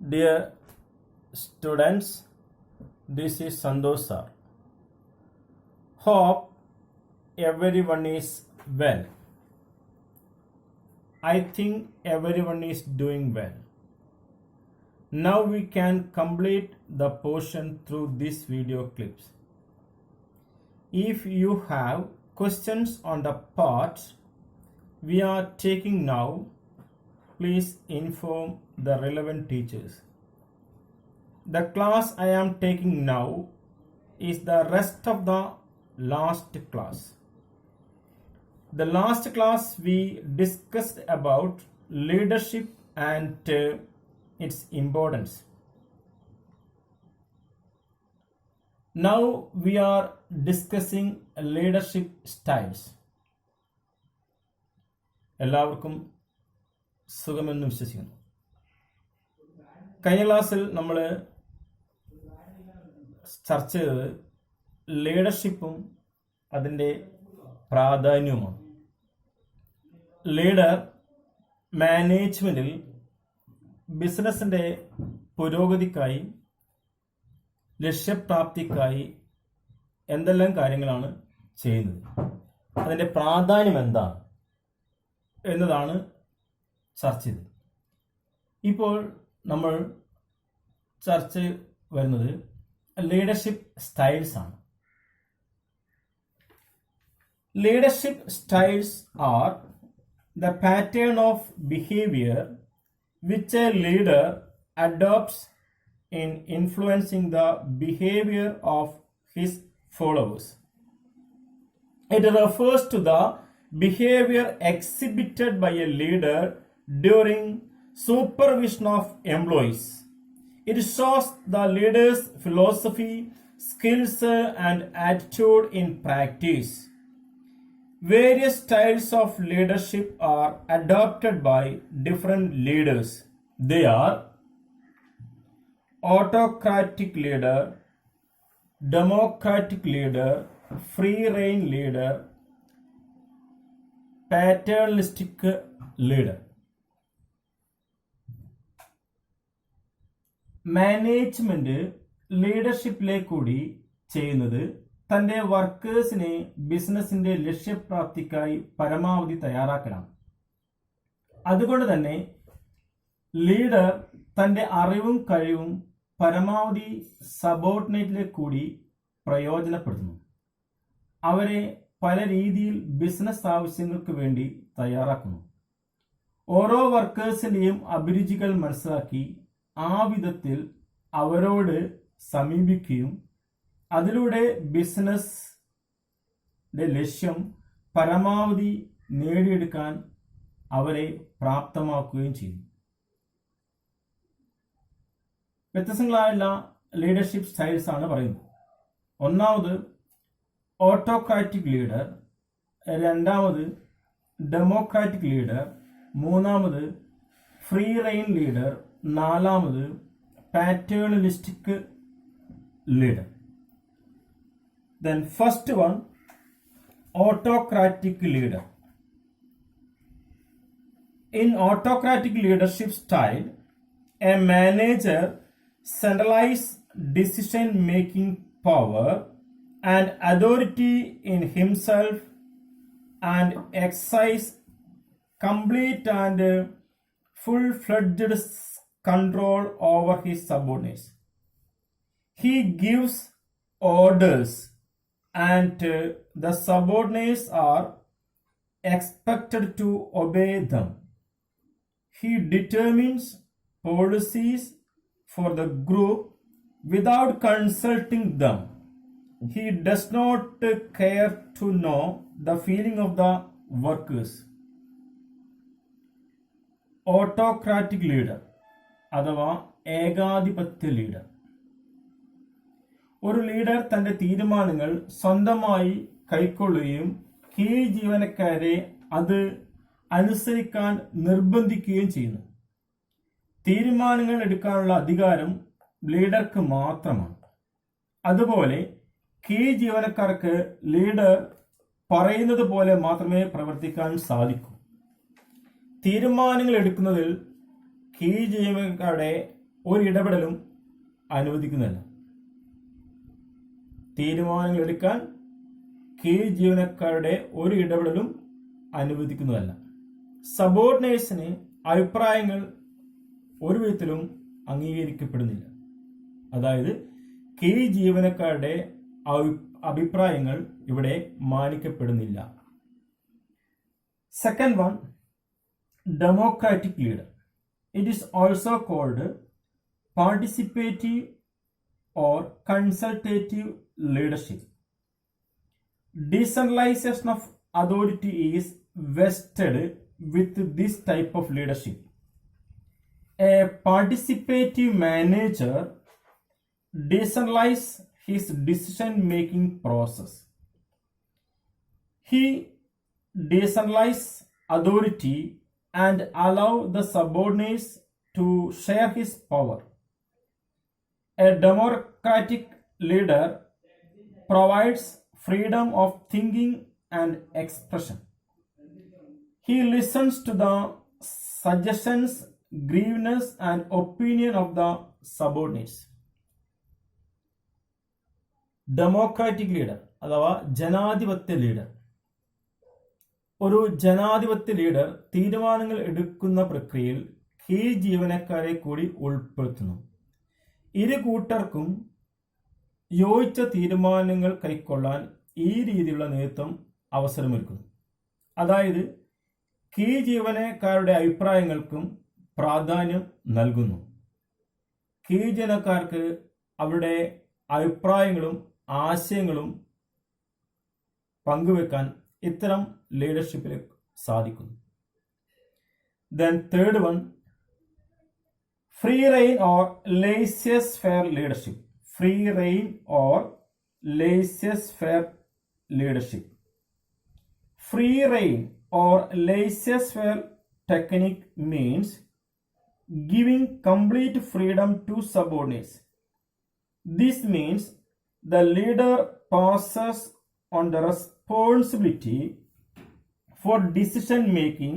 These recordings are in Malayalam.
Dear students, this is Santosh sir. Hope everyone is well. I think everyone is doing well. Now we can complete the portion through these video clips. If you have questions on the parts we are taking now, please inform the relevant teachers. The class I am taking now is the rest of the last class. The last class we discussed about leadership and its importance. Now we are discussing leadership styles. എല്ലാവർക്കും സുഖമെന്ന് വിശ്വസിക്കുന്നു. കഴിഞ്ഞ ക്ലാസ്സിൽ നമ്മൾ ചർച്ച ചെയ്തത് ലീഡർഷിപ്പും അതിൻ്റെ പ്രാധാന്യവുമാണ്. ലീഡർ മാനേജ്മെന്റിൽ ബിസിനസിന്റെ പുരോഗതിക്കായി ലക്ഷ്യപ്രാപ്തിക്കായി എന്തെല്ലാം കാര്യങ്ങളാണ് ചെയ്യുന്നത്, അതിൻ്റെ പ്രാധാന്യം എന്താണ് എന്നതാണ് ചർച്ച ചെയ്തത്. ഇപ്പോൾ നമ്മൾ ചർച്ച വരുന്നത് ലീഡർഷിപ്പ് സ്റ്റൈൽസ് ആണ്. Leadership styles are the pattern of behavior which a leader adopts in influencing the behavior of his followers. It refers to the behavior exhibited by a leader during supervision of employees. It shows the leader's philosophy, skills, and attitude in practice. Various styles of leadership are adopted by different leaders. They are autocratic leader, democratic leader, free rein leader, paternalistic leader. Management ലീഡർഷിപ്പിലേക്ക് കൂടി ചെയ്യുന്നത് തന്റെ വർക്കേഴ്സിനെ ബിസിനസിന്റെ ലക്ഷ്യപ്രാപ്തിക്കായി പരമാവധി തയ്യാറാക്കലാണ്. അതുകൊണ്ട് തന്നെ ലീഡർ തന്റെ അറിവും കഴിവും പരമാവധി സബോർഡിനേറ്റിലേക്ക് കൂടി പ്രയോജനപ്പെടുത്തുന്നു. അവരെ പല രീതിയിൽ ബിസിനസ് ആവശ്യങ്ങൾക്ക് വേണ്ടി തയ്യാറാക്കുന്നു. ഓരോ വർക്കേഴ്സിന്റെയും അഭിരുചികൾ മനസ്സിലാക്കി ആ വിധത്തിൽ അവരോട് സമീപിക്കുകയും അതിലൂടെ ബിസിനസ് ലക്ഷ്യം പരമാവധി നേടിയെടുക്കാൻ അവരെ പ്രാപ്തമാക്കുകയും ചെയ്യും. വ്യത്യസ്തങ്ങളായുള്ള ലീഡർഷിപ്പ് സ്റ്റൈൽസ് ആണ് പറയുന്നത്. ഒന്നാമത് ഓട്ടോക്രാറ്റിക് ലീഡർ, രണ്ടാമത് ഡെമോക്രാറ്റിക് ലീഡർ, മൂന്നാമത് ഫ്രീ റെയിൻ ലീഡർ, നാലാമത് പാറ്റേണലിസ്റ്റിക് leader. Then first one, autocratic leader. In autocratic leadership style, a manager centralizes decision-making power and authority in himself and exercises complete and full-fledged control over his subordinates. He gives orders and the subordinates are expected to obey them. He determines policies for the group without consulting them. He does not care to know the feeling of the workers. Autocratic leader അഥവാ ഏകാധിപത്യ ലീഡർ. ഒരു ലീഡർ തന്റെ തീരുമാനങ്ങൾ സ്വന്തമായി കൈക്കൊള്ളുകയും കീഴ് ജീവനക്കാരെ അത് അനുസരിക്കാൻ നിർബന്ധിക്കുകയും ചെയ്യുന്നു. തീരുമാനങ്ങൾ എടുക്കാനുള്ള അധികാരം ലീഡർക്ക് മാത്രമാണ്. അതുപോലെ കീഴ് ജീവനക്കാർക്ക് ലീഡർ പറയുന്നത് പോലെ മാത്രമേ പ്രവർത്തിക്കാൻ സാധിക്കൂ. തീരുമാനങ്ങൾ എടുക്കുന്നതിൽ കീഴ് ജീവനക്കാരുടെ ഒരു ഇടപെടലും അനുവദിക്കുന്നില്ല. തീരുമാനങ്ങൾ എടുക്കാൻ കീഴ് ജീവനക്കാരുടെ ഒരു ഇടപെടലും അനുവദിക്കുന്നതല്ല. സബോർഡിനേറ്റ്സിന് അഭിപ്രായങ്ങൾ ഒരു വിധത്തിലും അംഗീകരിക്കപ്പെടുന്നില്ല. അതായത് കീഴ് ജീവനക്കാരുടെ അഭിപ്രായങ്ങൾ ഇവിടെ മാനിക്കപ്പെടുന്നില്ല. Second one, democratic leader. It is also called participative or consultative leadership. Decentralization of authority is vested with this type of leadership. A participative manager decentralizes his decision-making process. He decentralizes authority and allow the subordinates to share his power. A democratic leader provides freedom of thinking and expression. He listens to the suggestions, grievances, and opinion of the subordinates. Democratic leader അഥവാ ജനാധിപത്യ ലീഡർ. ഒരു ജനാധിപത്യ ലീഡർ തീരുമാനങ്ങൾ എടുക്കുന്ന പ്രക്രിയയിൽ കീഴ് ജീവനക്കാരെ കൂടി ഉൾപ്പെടുത്തുന്നു. ഇരു കൂട്ടർക്കും യോജിച്ച തീരുമാനങ്ങൾ കൈക്കൊള്ളാൻ ഈ രീതിയിലുള്ള നേതൃത്വം അവസരമൊരുക്കുന്നു. അതായത് കീഴ് ജീവനക്കാരുടെ അഭിപ്രായങ്ങൾക്കും പ്രാധാന്യം നൽകുന്നു. കീഴ് ജീവനക്കാർക്ക് അവരുടെ അഭിപ്രായങ്ങളും ആശയങ്ങളും പങ്കുവെക്കാൻ ഇത്തരം ലീഡർഷിപ്പിൽ സാധിക്കുന്നു. Then third one, free rein or laissez-faire leadership. Free rein or laissez-faire leadership. Free rein or laissez-faire technique means giving complete freedom to subordinates. This means the leader passes on the responsibility for decision making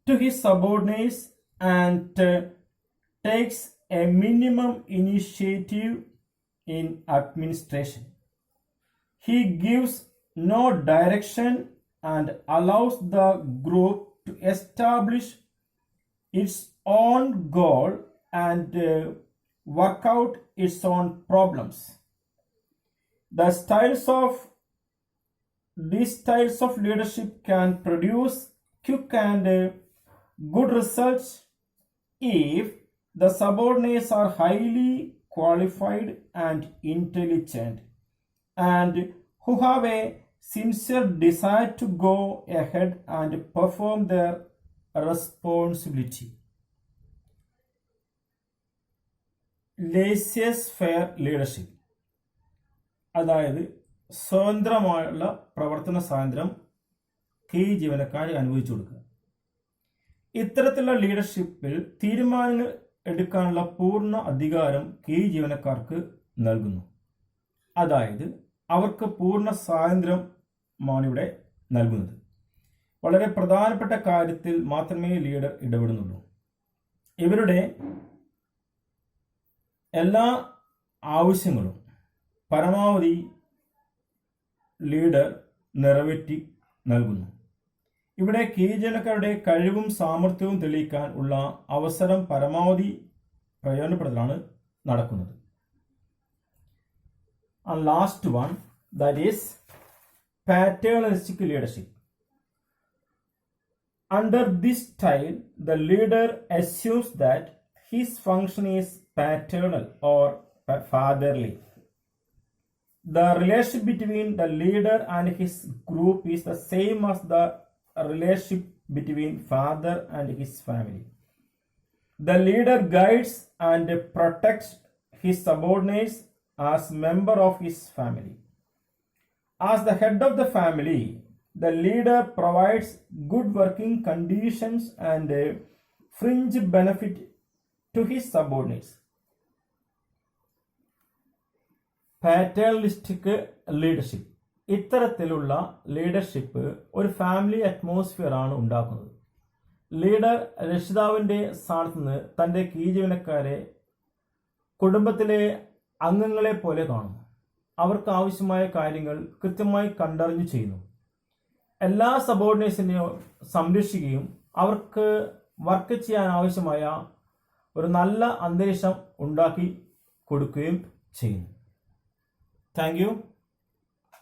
to his subordinates and takes a minimum initiative in administration. He gives no direction and allows the group to establish its own goal and work out its own problems. These styles of leadership can produce quick and good results if the subordinates are highly qualified and intelligent and who have a sincere desire to go ahead and perform their responsibility. Laissez-faire leadership അതായത് സ്വതന്ത്രമായുള്ള പ്രവർത്തന സ്വാതന്ത്ര്യം കീഴ് ജീവനക്കാരെ അനുവദിച്ചു കൊടുക്കുക. ഇത്തരത്തിലുള്ള ലീഡർഷിപ്പിൽ തീരുമാനങ്ങൾ എടുക്കാനുള്ള പൂർണ്ണ അധികാരം കീഴ് ജീവനക്കാർക്ക് നൽകുന്നു. അതായത് അവർക്ക് പൂർണ്ണ സ്വാതന്ത്ര്യമാണ് ഇവിടെ നൽകുന്നത്. വളരെ പ്രധാനപ്പെട്ട കാര്യത്തിൽ മാത്രമേ ലീഡർ ഇടപെടുന്നുള്ളൂ. ഇവരുടെ എല്ലാ ആവശ്യങ്ങളും പരമാവധി ലീഡർ നിറവേറ്റി നൽകുന്നു. ഇവിടെ കീഴ് ജീവനക്കാരുടെ കഴിവും സാമർഥ്യവും തെളിയിക്കാൻ ഉള്ള അവസരം പരമാവധി പ്രയോജനപ്പെടുത്തലാണ് നടക്കുന്നത്. And last one, that is paternalistic leadership. Under this style, the leader assumes that his function is paternal or fatherly. The relationship between the leader and his group is the same as the relationship between father and his family. The leader guides and protects his subordinates as member of his family. As the head of the family, the leader provides good working conditions and fringe benefit to his subordinates. Paternalistic leadership. ഇത്തരത്തിലുള്ള ലീഡർഷിപ്പ് ഒരു ഫാമിലി അറ്റ്മോസ്ഫിയർ ആണ് ഉണ്ടാക്കുന്നത്. ലീഡർ രക്ഷിതാവിൻ്റെ സ്ഥാനത്ത് നിന്ന് തൻ്റെ കീഴ് ജീവനക്കാരെ കുടുംബത്തിലെ അംഗങ്ങളെ പോലെ കാണുന്നു. അവർക്ക് ആവശ്യമായ കാര്യങ്ങൾ കൃത്യമായി കണ്ടറിഞ്ഞു ചെയ്യുന്നു. എല്ലാ സബോർഡിനേറ്റ്സിനെയും സംരക്ഷിക്കുകയും അവർക്ക് വർക്ക് ചെയ്യാൻ ആവശ്യമായ ഒരു നല്ല അന്തരീക്ഷം ഉണ്ടാക്കി കൊടുക്കുകയും ചെയ്യുന്നു. Thank you.